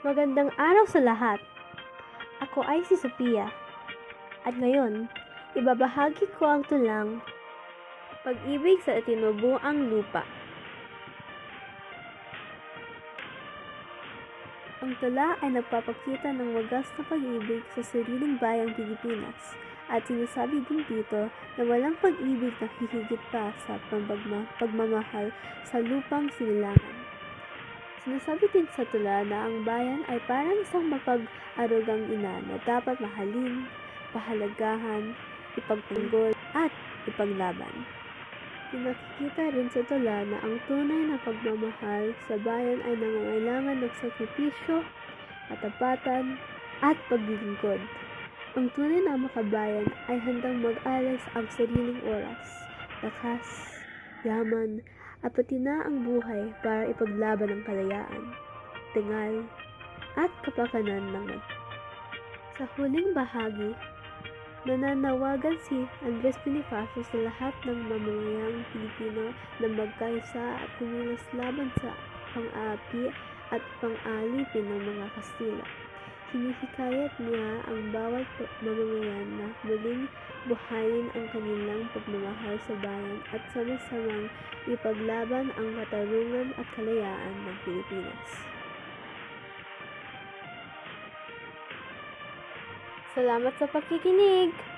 Magandang araw sa lahat. Ako ay si Sophia. At ngayon, ibabahagi ko ang tulang Pag-ibig sa Itinubuang Lupa. Ang tula ay nagpapakita ng wagas na pag-ibig sa sariling bayang Pilipinas at sinasabi din dito na walang pag-ibig na hihigit pa sa pagmamahal sa lupang sinilangan. Sinasabi din sa tula na ang bayan ay parang isang mapag-arugang ina na dapat mahalin, pahalagahan, ipagtanggol, at ipaglaban. Pinakikita rin sa tula na ang tunay na pagmamahal sa bayan ay nangangailangan ng sakripisyo, katapatan, at paglilingkod. Ang tunay na makabayan ay handang mag-alay sa ang sariling oras, lakas, yaman, at pati na ang buhay para ipaglaban ang kalayaan, tingal, at kapakanan ng Sa huling bahagi, nananawagan si Andres Bonifacio sa lahat ng mamamayang Pilipino na magkaisa at kumilos laban sa pang-aapi at pang-alipin ng mga Kastila. Hinihikayat niya ang bawat mamamayan na muling buhayin ang kanilang pagmamahal sa bayan at sama-samang ipaglaban ang katarungan at kalayaan ng Pilipinas. Salamat sa pakikinig!